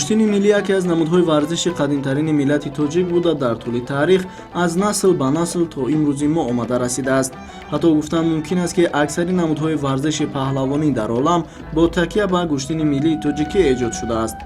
гӯштини миллӣ яке аз намудҳои варзиши қадимтарини миллати тоҷик буда дар тӯли таърих аз насл ба насл то имрӯзи мо омада расидааст. ҳатто гуфтан мумкин аст ки аксари намудҳои варзиши паҳлавонӣ дар олам бо такя ба гӯштини миллии тоҷикӣ эҷод шудааст.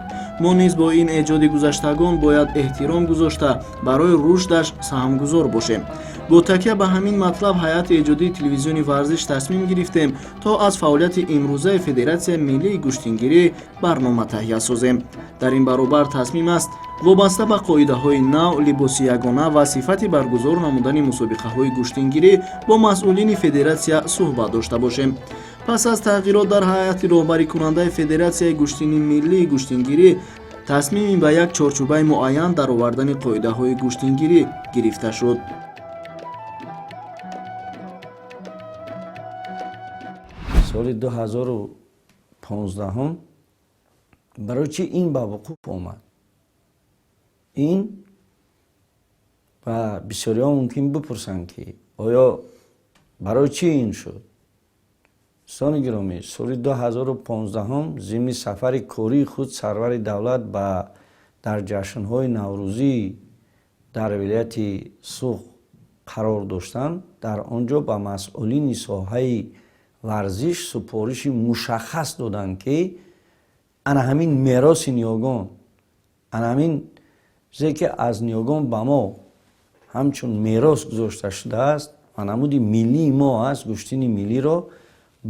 мо низ бо ин эҷоди гузаштагон бояд эҳтиром гузошта барои рушдаш саҳмгузор бошем. бо такя ба ҳамин матлаб ҳайати эҷодии телевизиони варзиш тасмим гирифтем то аз фаъолияти имрӯзаи Федератсияи миллии гӯштингирӣ барнома таҳия созем. дар ин баробар тасмим аст вобаста ба қоидаҳои нав, либоси ягона ва сифати баргузор намудани мусобиқаҳои гӯштингирӣ бо масъулини федератсия суҳбат дошта бошем. пас аз тағйирот дар ҳайати роҳбарикунандаи Федератсияи гӯштини миллии гӯштингирӣ тасмими ба як чорчӯбаи муайян дар овардани қоидаҳои гӯштингирӣ гирифта шуд. соли 2015 барои чӣ ин ба вуқӯъ омад? ин ва бисёриҳо мумкин бипурсанд ки оё барои чӣ ин шуд? дӯстони гиромӣ, соли 2015 зимни сафари кории худ сарвари давлат дар ҷашнҳои наврӯзӣ дар вилояти Суғ қарор доштанд, дар он ҷо ба масъулини соҳаи варзиш супориши мушаххас доданд ки ана ҳамин мероси ниёгон, ана ҳамин чизе ки аз ниёгон ба мо ҳамчун мерос гузошта шудааст ва намуди миллии мо аст, гӯштини миллиро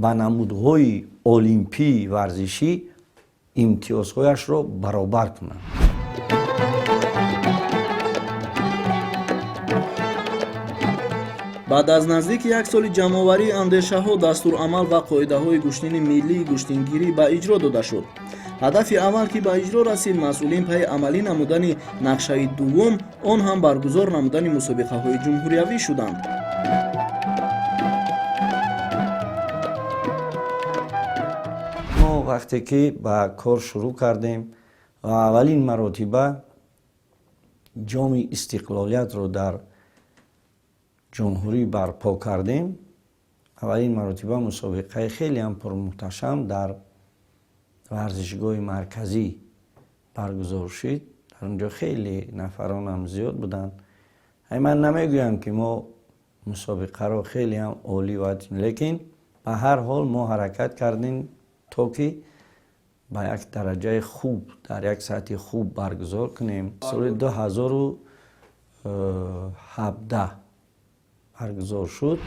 ба намудҳои олимпии варзишӣ имтиёзҳояшро баробар кунанд. баъд аз наздики як соли ҷамъоварии андешаҳо, дастурамал ва қоидаҳои гӯштини миллии гӯштингирӣ ба иҷро дода шуд. ҳадафи аввал ки ба иҷро расид, масъулин пайи амалӣ намудани нақшаи дуввум, он ҳам баргузор намудани мусобиқаҳои ҷумҳуриявӣ шуданд. мо вақте ки ба кор шурӯъ кардем ва аввалин маротиба ҷоми истиқлолиятро дар ҷумҳурӣ барпо кардем, аввалин маротиба мусобиқаи хелеам пурмуҳташам дар варзишгоҳи марказӣ баргузор шуд. дар он ҷо хеле нафаронам зиёд буданд. ман намегӯям ки мо мусобиқаро хелеам олӣ ватим, лекин ба ҳар ҳол мо ҳаракат кардем то ки ба як дараҷаи хуб, дар як сатҳи хуб баргузор кунем. соли 2017 баргузор шуд.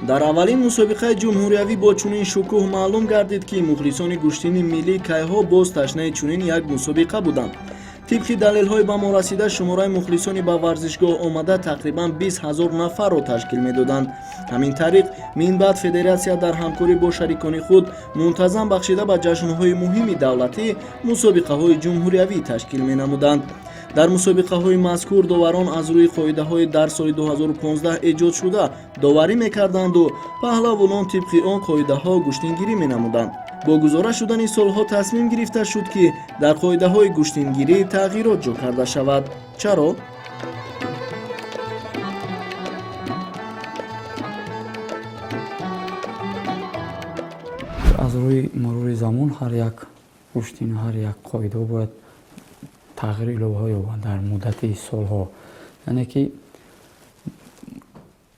дар аввалин мусобиқаи ҷумҳуриявӣ бо чунин шукӯҳ маълум гардид ки мухлисони гӯштини миллӣ кайҳо боз ташнаи чунин як мусобиқа буданд. тибқи далелҳои ба мо расида, шумораи мухлисони ба варзишгоҳ омада тақрибан 20 000 нафарро ташкил медоданд. ҳамин тариқ минбаъд Федератсия дар ҳамкорӣ бо шарикони худ мунтазам бахшида ба ҷашнҳои муҳими давлатӣ мусобиқаҳои ҷумҳуриявӣ ташкил менамуданд. дар мусобиқаҳои мазкур доварон аз рӯи қоидаҳои дар соли 2015 эҷод шуда доварӣ мекарданду паҳлавонон тибқи он қоидаҳо гӯштингирӣ менамуданд. бо гузора шудани солҳо тасмим гирифта шуд ки дар қоидаҳои гӯштингирӣ тағйирот ҷо карда шавад. чаро? аз рӯи марури замон ҳар як гӯштин, ҳар як қоида бояд тағйир иловаҳо ёбанд дар муддати солҳо. яъне ки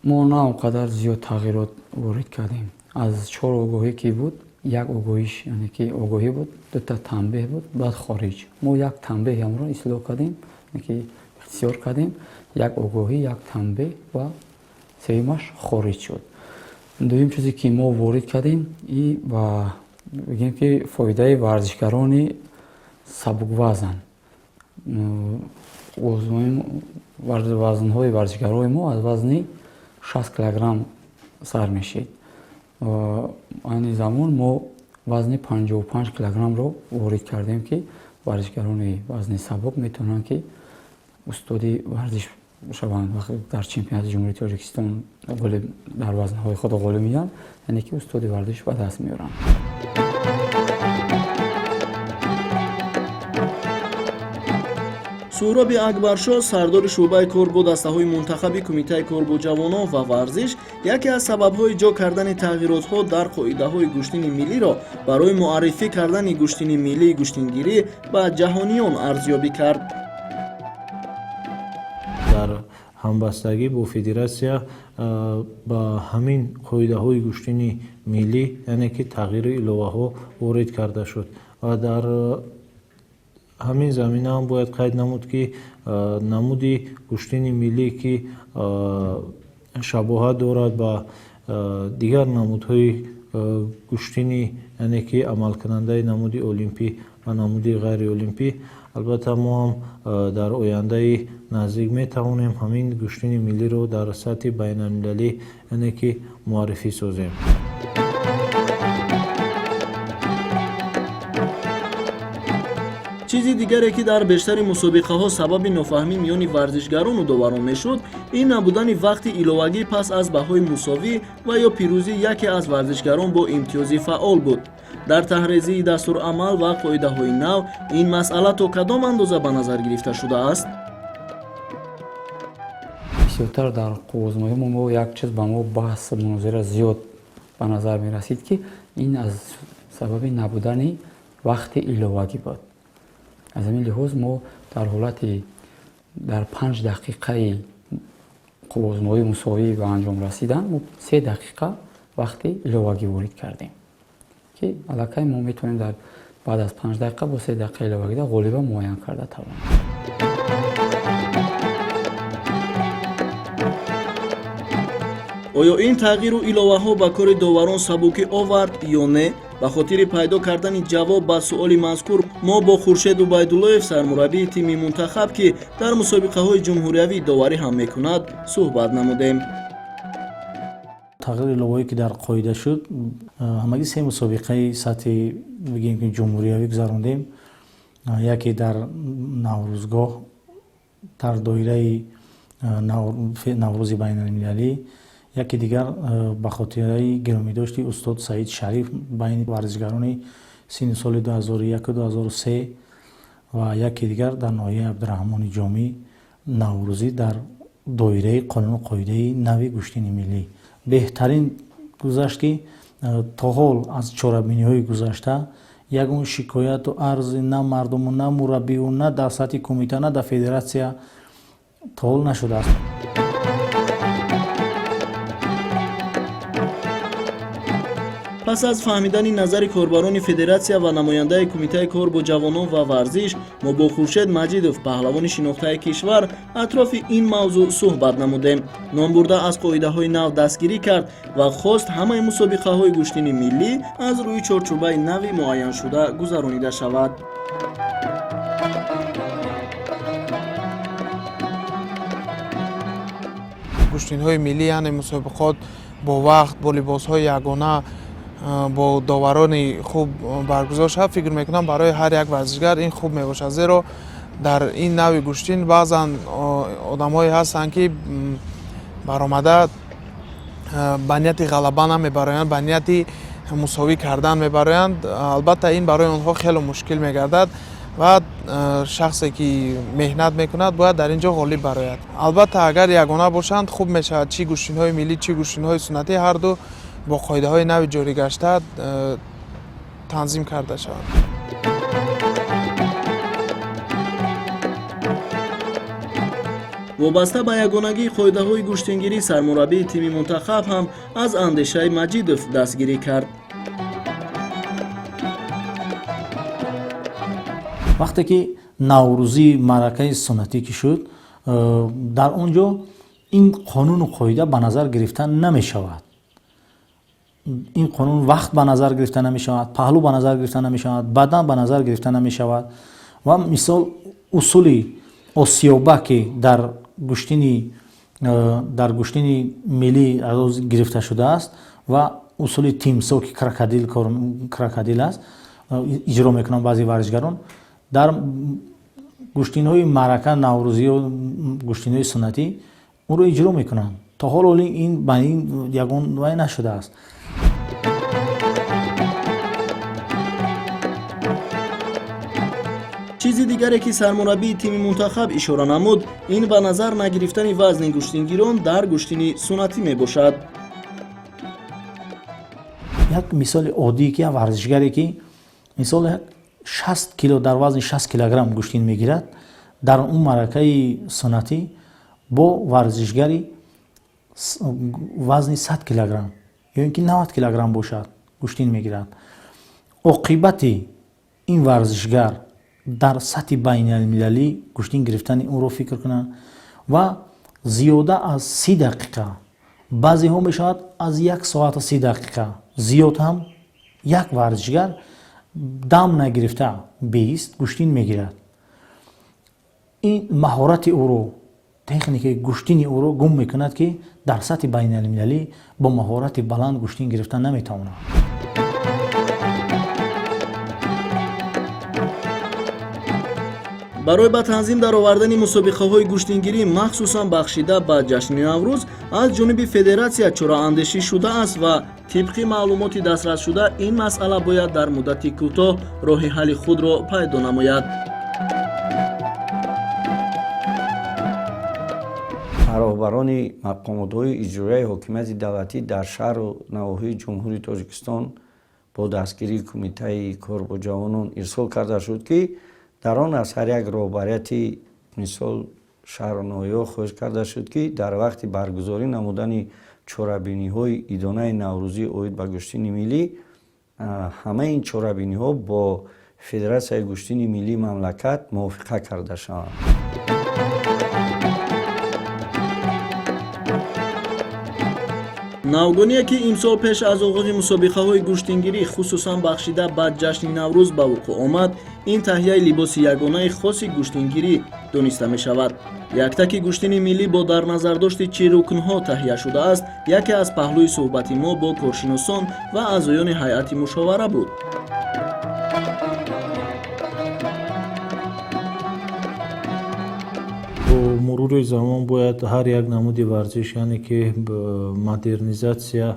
мо на он қадар зиёд тағйирот ворид кардем. аз 4 огоҳӣ ки буд, як огоҳиш, яъне ки огоҳӣ буд, 2 танбеҳ буд, баъд хориҷ. мо як танбеҳи ҳамро ислоҳ кардем, яъне ки ихтисор кардем, як огоҳӣ, як танбеҳ ва сеюмаш хориҷ шуд. дуюм чизе ки мо ворид кардем, и ба бигем ки фоидаи варзишгарони сабуквазн. вазнҳои варзишгарои мо аз вазни 60 килограмм сар мешид. айни замон мо вазни 55 килограммро ворид кардем ки варзишгарони вазни сабук метавонанд ки устоди варзиш шаванд. вақте дар чемпионати ҷумҳурии Тоҷикистон дар вазнҳои худ ғолиб меянд, яъне ки устоди варзиш ба даст меоранд. Суҳроби Акбаршоҳ, сардори шуъбаи кор бо дастаҳои мунтахаби Кумитаи кор бо ҷавонон ва варзиш, яке аз сабабҳои ҷо кардани тағйиротҳо дар қоидаҳои гӯштини миллиро барои муаррифӣ кардани гӯштини миллии гӯштингирӣ ба ҷаҳониён арзёбӣ кард. дар ҳамбастагӣ бо федератсия ба ҳамин қоидаҳои гӯштини миллӣ яъне ки тағйири иловаҳо ворид карда шуд ва дар ҳамин замина ҳам бояд қайд намуд ки намуди гӯштини миллӣ ки шабоҳат дорад ба дигар намудҳои гӯштини яъне ки амалкунандаи намуди олимпӣ ва намуди ғайриолимпӣ, албатта мо ҳам дар ояндаи наздик метавонем ҳамин гӯштини миллиро дар сатҳи байналмилалӣ яъне ки муаррифӣ созем. чизи дигаре ки дар бештари мусобиқаҳо сабаби нофаҳмӣ миёни варзишгарону доварон мешуд, ин набудани вақти иловагӣ пас аз баҳои мусовӣ ва ё пирӯзии яке аз варзишгарон бо имтиёзи фаъол буд. дар таҳризии дастурамал ва қоидаҳои нав ин масъала то кадом андоза ба назар гирифта шудааст? бисёртар дар қуввозмоҳимо мо як чиз ба мо баҳс мунозира зиёд ба назар мерасид ки ин аз сабаби набудани вақти иловагӣ буд. аз ҳамин лиҳоз мо дар ҳолати дар 5 дақиқаи қуввозмоҳии мусовӣ ба анҷом расидан мо 3 дақиқа вақти иловагӣ ворид кардем ки аллакай мо метавонем дар баъд аз 5 дақиқа бо 3 дақиқа иловагида ғолиба муайян карда тавонем. оё ин тағйиру иловаҳо ба кори доварон сабукӣ овард ё не? ба хотири пайдо кардани ҷавоб ба суоли мазкур мо бо Хуршед Убайдуллоев, сармураббии тими мунтахаб ки дар мусобиқаҳои ҷумҳуриявӣ доварӣ ҳам мекунад, суҳбат намудем. тағйири иловаҳое ки дар қоида шуд, ҳамагӣ се мусобиқаи сатҳи бигем ки ҷумҳуриявӣ гузарондем. яке дар наврӯзгоҳ дар доираи наврӯзи байналмилалӣ, яке дигар ба хотираи гиромидошти устод Саид Шариф байни варзишгарони синни соли 2001-2003 ва яке дигар дар ноҳияи Абдураҳмони Ҷомӣ наврӯзӣ дар доираи қонуну қоидаи нави гӯштини миллӣ. беҳтарин гузашт ки то ҳол аз чорабиниҳои гузашта ягон шикояту арзи на мардуму на мураббию на дар сатҳи кумита на дар федератсия то ҳол нашудааст. пас аз фаҳмидани назари корбарони федератсия ва намояндаи Кумитаи кор бо ҷавонон ва варзиш, мо бо Хуршед Маҷидов, паҳлавони шинохтаи кишвар, атрофи ин мавзӯъ суҳбат намудем. ном бурда аз қоидаҳои нав дастгирӣ кард ва хост ҳамаи мусобиқаҳои гӯштини миллӣ аз рӯи чорчӯбаи нави муайяншуда гузаронида шавад. гӯштинҳои миллӣ яъне мусобиқот бо вақт, бо либосҳои ягона, бо доварони хуб баргузор шавад, фикр мекунам барои ҳар як варзишгар ин хуб мебошад, зеро дар ин нави гӯштин баъзан одамҳое ҳастанд ки баромада ба нияти ғалаба намебароянд, ба нияти мусовӣ кардан мебароянд. албатта ин барои онҳо хеле мушкил мегардад ва шахсе ки меҳнат мекунад бояд дар ин ҷо ғолиб барояд. албатта агар ягона бошанд хуб мешавад, чӣ гӯштинҳои миллӣ, чӣ гӯштинҳои суннатӣ, ҳарду бо қоидаҳои нави ҷоригашта танзим карда шаванд. вобаста ба ягонагии қоидаҳои гӯштингирӣ, сармураббии тими мунтахаб ҳам аз андешаи Маҷидов дастгирӣ кард. вақте ки наврӯзии маъракаи суннатӣ ки шуд, дар он ҷо ин қонуну қоида ба назар гирифта намешавад. ин қонун вақт ба назар гирифта намешавад, паҳлӯ ба назар гирифта намешавад, бадан ба назар гирифта намешавад ва мисол усули осиёба ки дар гӯштини миллӣ гирифта шудааст ва усули тимсо ки крокодил аст иҷро мекунанд баъзи варзишгарон, дар гӯштинҳои маърака наврӯзиё гӯштинҳои суннатӣ онро иҷро мекунанд. то ҳол ин ба ин ягон вай нашудааст. чизи дигаре ки сармураббии тими мунтахаб ишора намуд, ин ба назар нагирифтани вазни гӯштингирон дар гӯштини суннатӣ мебошад. як мисоли оддие ки як варзишгаре ки мисол 60 кило дар вазни 60 килограмм гӯштин мегирад, дар он маъракаи суннатӣ бо варзишгари вазни 100 килограмм ё ин ки 90 килограмм бошад гӯштин мегирад. оқибати ин варзишгар дар сатҳи байналмилалӣ гӯштин гирифтани онро фикр кунанд ва зиёда аз 30 дақиқа, баъзеҳо мешавад аз 1 соата 30 дақиқа зиёд ҳам як варзишгар дам нагирифта бист гӯштин мегирад. ин маҳорати ӯро, техникаи гӯштини ӯро гум мекунад ки дар сатҳи байналмилалӣ бо маҳорати баланд гӯштин гирифта наметавонад. барои ба танзим даровардани мусобиқаҳои гӯштингирӣ махсусан бахшида ба ҷашни наврӯз аз ҷониби федератсия чораандешӣ шудааст ва тибқи маълумоти дастрасшуда ин масъала бояд дар муддати кӯтоҳ роҳи ҳалли худро пайдо намояд. роҳбарони мақомотҳои иҷроияи ҳокимияти давлатӣ дар шаҳру навоҳии ҷумҳурии тоҷикистон бо дастгирии кумитаи кор бо ҷавонон ирсол карда шуд ки дар он аз ҳар як роҳбарияти мисол шаҳру навоҳиҳо хоҳиш карда шуд ки дар вақти баргузорӣ намудани чорабиниҳои идонаи наврӯзӣ оид ба гӯштини миллӣ, ҳамаи ин чорабиниҳо бо федератсияи гӯштини миллии мамлакат мувофиқа карда шаванд. навгония ки имсол пеш аз оғози мусобиқаҳои гӯштингирӣ хусусан бахшида ба ҷашни наврӯз ба вуқӯъ омад, ин таҳияи либоси ягонаи хоси гӯштингирӣ дониста мешавад. Яктаки гӯштини миллӣ бо дар назардошти чӣ рукнҳо таҳия шудааст, яке аз паҳлӯи суҳбати мо бо коршиносон ва аъзоёни ҳайати мушовара буд. бо мурури замон бояд ҳар як намуди варзиш яъне ки модернизатсия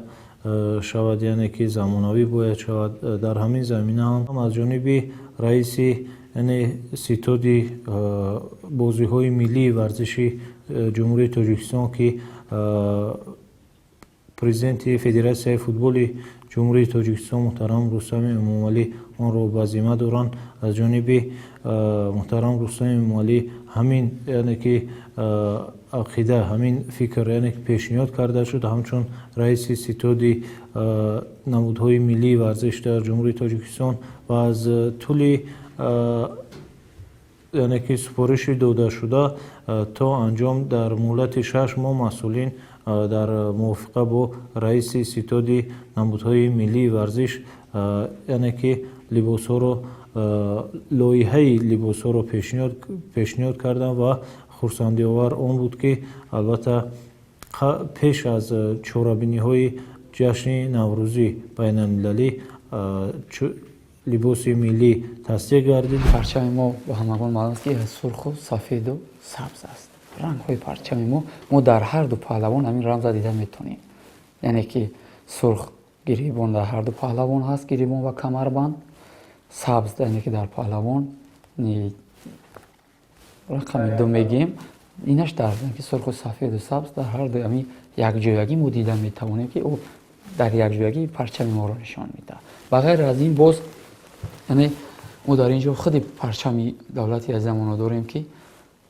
шавад, яъне ки замонавӣ бояд шавад. дар ҳамин замина ҳам аз ҷониби раиси яъне ситоди бозиҳои миллии варзиши ҷумҳурии Тоҷикистон ки президенти Федератсияи футболи ҷумҳурии Тоҷикистон муҳтарам Рустами Эмомалӣ онро ба зимма доранд. аз ҷониби муҳтарам Рустами Эмомалӣ ҳамин яъне ки ақида, ҳамин фикр яъне ки пешниҳод карда шуд ҳамчун раиси ситоди намудҳои миллии варзиш дар ҷумҳурии Тоҷикистон ва аз тӯли яъне ки супориши додашуда то анҷом дар муҳлати 6 моҳ масъулин дар мувофиқа бо раиси ситоди намудҳои миллии варзиш яъне ки либосҳоро лоиҳаи либосҳоро пешниҳод карданд ва хурсандиовар он буд ки албатта пеш аз чорабиниҳои ҷашни наврӯзӣ байналмилалӣ либоси миллӣ тасдиқ гардид. парчами мо ба ҳамагон маълум аст ки сурху сафеду сабз аст. рангҳои парчами мо дар ҳар ду паҳлавон ҳамин рамза дида метавонем. яъне ки сурх гирибон дар ҳар ду паҳлавон ҳаст, гирибон ва камарбанд. сабз яъне ки дар паҳлавон рақами ду мегӯем, инаш дар сурху сафеду сабз дар ҳар ду ҳамин якҷоягӣ мо дида метавонем ки ӯ дар якҷоягӣ парчами моро нишон медиҳад. ба ғайр аз ин боз яъне мо дар ин ҷо худи парчами давлати азамоно дорем ки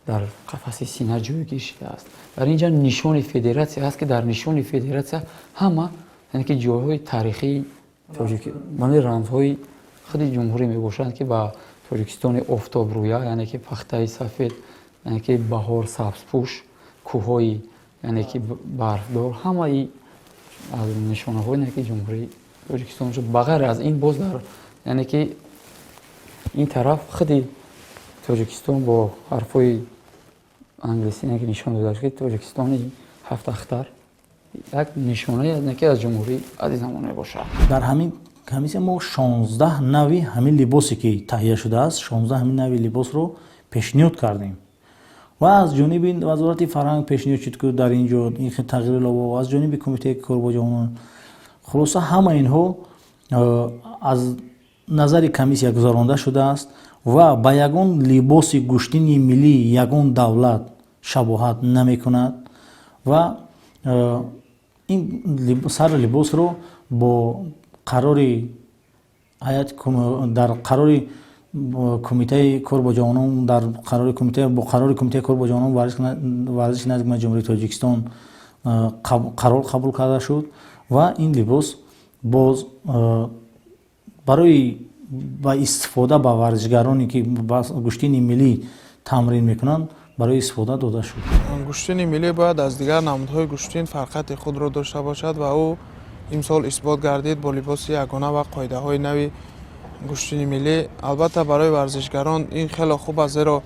дар қафаси сина ҷойгир шудааст. дар ин ҷо нишони федератсия ҳаст ки дар нишони федератсия ҳама яъне ки ҷойҳои тарихии мани рамзҳои худи ҷумҳурӣ мебошанд ки ба Тоҷикистони офтобрӯя, яъне ки пахтаи сафед, яъне ки баҳор сабзпӯш, кӯҳҳои яъне ки барфдор, ҳамаи аз нишонаҳои яъне ки ҷумҳурии Тоҷикистон шуд. ба ғайр аз ин боз дар яъне ки ин тараф худи Тоҷикистон бо ҳарфҳои англисӣ яъне ки нишон дода шуд ки Тоҷикистони ҳафт ахтар як нишонаи яъне ки аз ҷумҳурии азизамон мебошад. дар ҳамин комиссия мо 16 нави ҳамин либосе ки таҳия шудааст, 16 ҳамин нави либосро пешниҳод кардем ва аз ҷониби вазорати фарҳанг пешниҳод шуд ки дар ин ҷо ин тағйири лово ва аз ҷониби кумитаи кор бо ҷавонон, хулоса ҳама инҳо аз назари комиссия гузаронда шудааст ва ба ягон либоси гӯштини миллии ягон давлат шабоҳат намекунад ва ин сари либосро бо қарори дар қарори кумитаи кор бо ҷавонон бо қарори кумитаи кор бо ҷавонон варзиши назми ҷумҳурии Тоҷикистон қарор қабул карда шуд ва ин либос боз барои ба истифода ба варзишгароне ки ба гӯштини миллӣ тамрин мекунанд барои истифода дода шуд. гӯштини миллӣ бояд аз дигар намудҳои гӯштин фарқати худро дошта бошад ва ӯ имсол исбот гардид бо либоси ягона ва қоидаҳои нави гӯштини миллӣ. албатта барои варзишгарон ин хеле хуб аст, зеро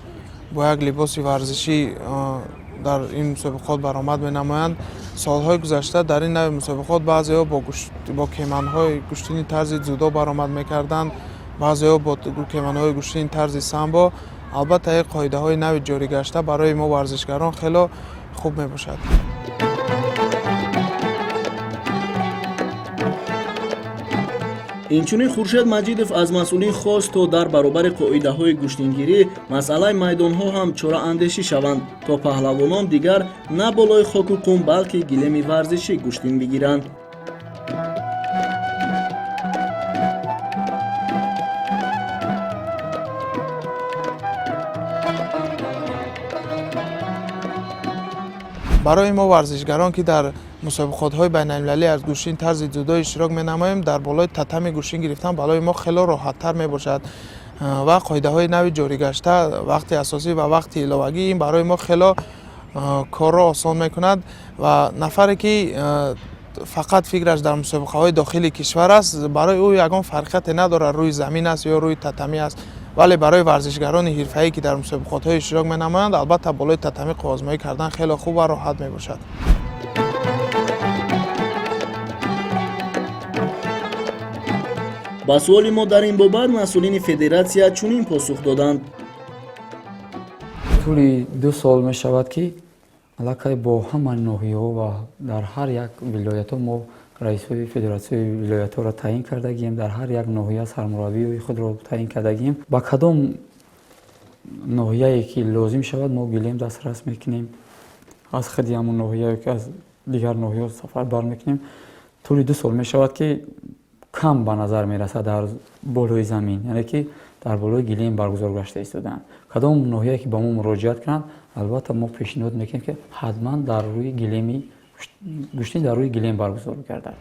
бо як либоси варзишӣ дар ин мусобиқот баромад менамоянд. солҳои гузашта дар ин нави мусобиқот баъзеҳо бо кеманҳои гӯштини тарзи зудо баромад мекарданд, баъзеҳо бо кеманҳои гӯштини тарзи самбо. албатта ин қоидаҳои нави ҷоригашта барои мо варзишгарон хеле хуб мебошад. инчунин хуршед маҷидов аз масъулин хост то дар баробари қоидаҳои гӯштингирӣ масъалаи майдонҳо ҳам чораандешӣ шаванд, то паҳлавонон дигар на болои хоку қум балки гилеми варзишӣ гӯштин бигиранд. барои мо варзишгарон ки дар мусобиқотҳои байналмилалӣ аз гӯштин тарзи ҷудо иштирок менамоем, дар болои татами гӯштин гирифтан балои мо хеле роҳаттар мебошад ва қоидаҳои нави ҷоригашта вақти асосӣ ва вақти иловагӣ ин барои мо хеле корро осон мекунад ва нафаре ки фақат фикраш дар мусобиқаҳои дохили кишвар аст, барои ӯ ягон фарқияте надорад рӯи замин аст ё рӯи татамӣ аст. вале барои варзишгарони ҳирфаӣ ки дар мусобиқотҳо иштирок менамоянд, албатта болои татамӣ қуввозмоӣ кардан хеле хуб ва роҳат мебошад. ба суоли мо дар ин бобат масъулини федератсия чунин посух доданд. тӯли 2 сол мешавад ки аллакай бо ҳама ноҳияҳо ва дар ҳар як вилоятҳо мо раисои федератсияи вилоятҳоро таъин кардагием, дар ҳар як ноҳия сармураббиёи худро таъин кардагием. ба кадом ноҳияе ки лозим шавад мо гилем дастрас мекунем, аз худи ҳамон ноҳияе ки аз дигар ноҳиё сафар бармекунем. тӯли 2 сол мешавад ки кам ба назар мерасад дар болои замин, яъне ки дар болои гилем баргузор гашта истодаанд. кадом ноҳияе ки ба мо муроҷиат кунанд, албатта мо пешниҳод мекунем ки ҳатман дар рӯи гилеми гӯштин дар рӯи гилем баргузор гардад.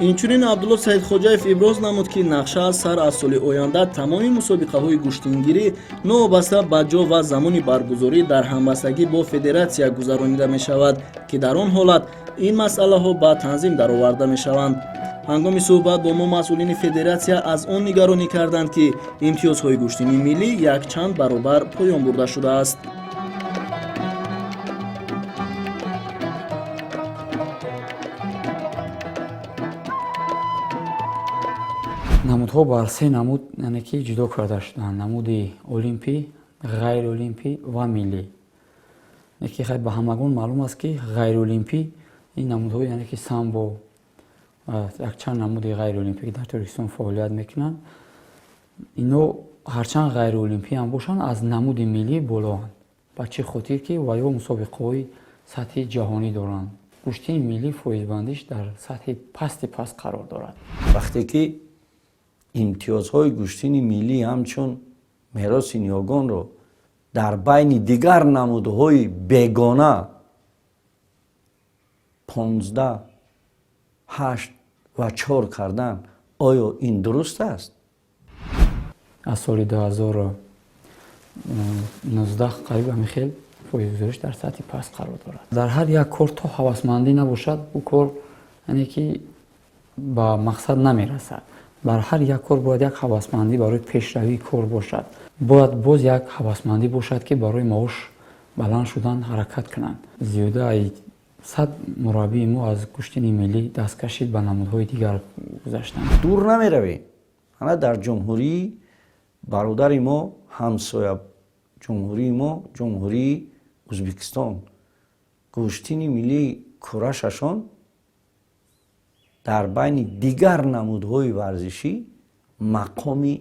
инчунин абдулло саидхоҷаев иброз намуд ки нақша аст сар аз соли оянда тамоми мусобиқаҳои гӯштингирӣ новобаста ба ҷо ва замони баргузорӣ дар ҳамбастагӣ бо федератсия гузаронида мешавад, ки дар он ҳолат ин масъалаҳо ба танзим дароварда мешаванд. ҳангоми суҳбат бо мо масъулини федератсия аз он нигаронӣ карданд ки имтиёзҳои гӯштини миллӣ якчанд баробар поён бурда шудааст. намудҳо бар 3 намуд яъне ки ҷудо карда шуданд: намуди олимпӣ, ғайриолимпӣ ва миллӣ. яъне ки ба ҳамагон маълум аст ки ғайриолимпӣ ин намудҳо яъне ки самбо якчанд намуди ғайриолимпӣ дар Тоҷикистон фаъолият мекунанд, ино ҳарчанд ғайриолимпӣ ҳам бошанд, аз намуди миллӣ болоанд. ба чӣ хотир ки ва ё мусобиқаҳои сатҳи ҷаҳонӣ доранд. гӯштини миллӣ фоизбандиш дар сатҳи пасти паст қарор дорад. вақте ки имтиёзҳои гӯштини миллӣ ҳамчун мероси ниёгонро дар байни дигар намудҳои бегона 15, 8 ва 4 кардан, оё ин дуруст аст? аз соли 2019 қариб ҳамин фоизгузориш дар сатҳи паст қарор дорад. дар ҳар як кор то ҳавасмандӣ набошад, ӯ кор яъне ки ба мақсад намерасад. бар ҳар як кор бояд як ҳавасмандӣ барои пешравии кор бошад. бояд боз як ҳавасмандӣ бошад ки барои маош баланд шудан ҳаракат кунанд. зиёда 100 мураббии мо аз гӯштини миллӣ даст кашид ба намудҳои дигар гузаштанд. дур намеравем. ана дар ҷумҳурии бародари мо, ҳамсоя ҷумҳурии мо, ҷумҳурии Ӯзбекистон, гӯштини миллии курашашон дар байни дигар намудҳои варзишӣ мақоми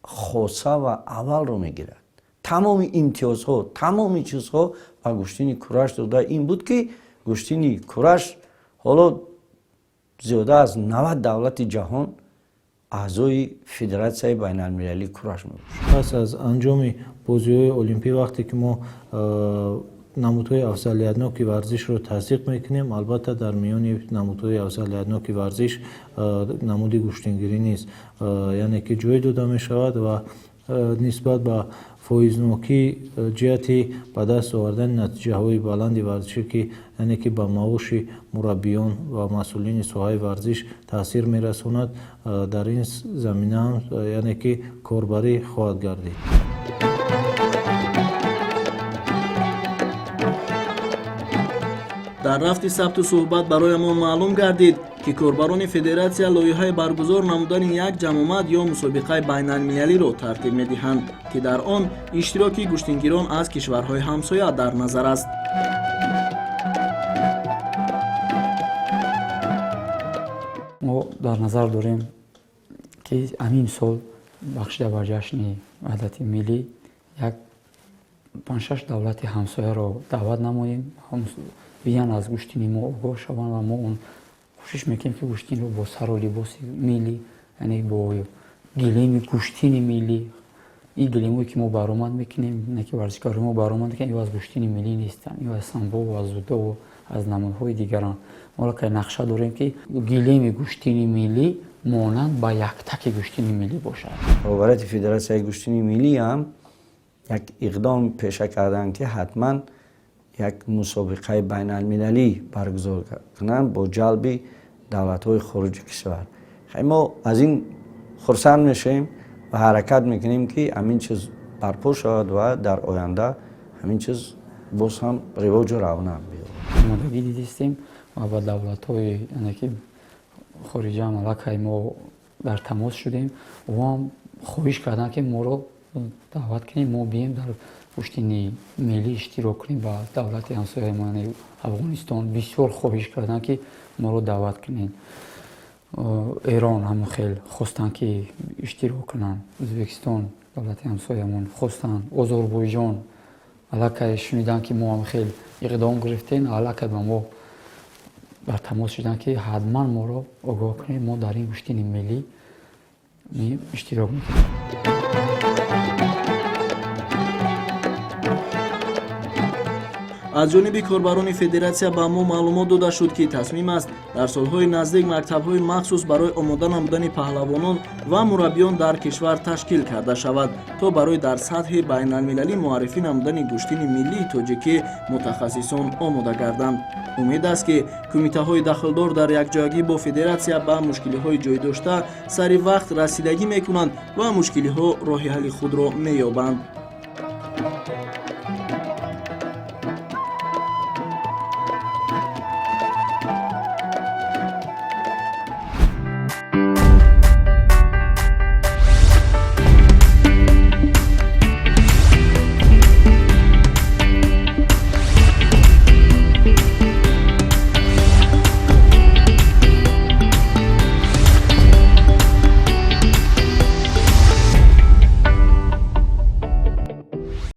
хоса ва аввалро мегирад. тамоми имтиёзҳо, тамоми чизҳо ба гӯштини кураш дода ин буд ки гӯштини кураш ҳоло зиёда аз 90 давлати ҷаҳон аъзои федератсияи байналмилалии кураш мебошад. пас аз анҷоми бозиҳои олимпӣ вақте ки мо намудҳои афзалиятноки варзишро тасдиқ мекунем, албатта дар миёни намудҳои афзалиятноки варзиш намуди гӯштингирӣ низ яъне ки ҷой дода мешавад ва нисбат ба фоизнокӣ ҷиҳати ба даст овардани натиҷаҳои баланди варзишӣ ки яъне ки ба маоши мураббиён ва масъулини соҳаи варзиш таъсир мерасонад, дар ин замина ҳам яъне ки корбарӣ хоҳад гардид. дар рафти сабту суҳбат бароямон маълум гардид ки корбарони федератсия лоиҳаи баргузор намудани як ҷамъомад ё мусобиқаи байналмилалиро тартиб медиҳанд ки дар он иштироки гӯштингирон аз кишварҳои ҳамсоя дар назар аст. мо дар назар дорем ки ҳамин сол бахшида ба ҷашни ваҳдати миллӣ як 5-6 давлати ҳамсояро даъват намоем, биён аз гӯштини мо огоҳ шаванд ва мо он кӯшиш мекунем ки гӯштинро бо сару либоси миллӣ, яъне бо гилеми гӯштини миллӣ, ин гилемое ки мо баромад мекунем, не ки варзишгарои мо баромад мекунем, ин аз гӯштини миллӣ нестанд, ин аз самбо, аз зудо, аз намудҳои дигаранд. мо кай нақша дорем ки гилеми гӯштини миллӣ монанд ба яктаки гӯштини миллӣ бошад. роварияти федератсияи гӯштини миллӣ ҳам як иқдом пеша карданд ки ҳатман як мусобиқаи байналмилалӣ баргузор кунанд бо ҷалби давлатҳои хориҷи кишвар. хай мо аз ин хурсанд мешавем ва ҳаракат мекунем ки ҳамин чиз барпо шавад ва дар оянда ҳамин чиз боз ҳам ривоҷу равнақ биёбад. омодагӣ дидистем ва ба давлатҳои яъне ки хориҷа ҳам аллакай мо дар тамос шудем, ва хоҳиш карданд ки моро даъват кунем, мо бием дар гӯштини миллӣ иштирок кунем ба давлати ҳамсояи мо, яъне Афғонистон. Бисёр хоҳиш карданд ки моро даъват кунем. Эрон ҳам хел хостанд ки иштирок кунанд, Ӯзбекистон давлати ҳамсоямон хостанд, Озарбойҷон аллакай шуниданд ки мо ҳам хел иқдом гирифтем, аллакай ба мо бар тамос шуданд ки ҳатман моро огоҳ кунем, мо дар ин гӯштини миллӣ иштирок мекунем. аз ҷониби корбарони федератсия ба мо маълумот дода шуд ки тасмим аст дар солҳои наздик мактабҳои махсус барои омода намудани паҳлавонон ва мураббиён дар кишвар ташкил карда шавад, то барои дар сатҳи байналмилалӣ муаррифӣ намудани гӯштини миллии тоҷикӣ мутахассисон омода гарданд. умед аст ки кумитаҳои дахлдор дар якҷоягӣ бо федератсия ба мушкилиҳои ҷойдошта сари вақт расидагӣ мекунанд ва мушкилиҳо роҳи ҳалли худро меёбанд.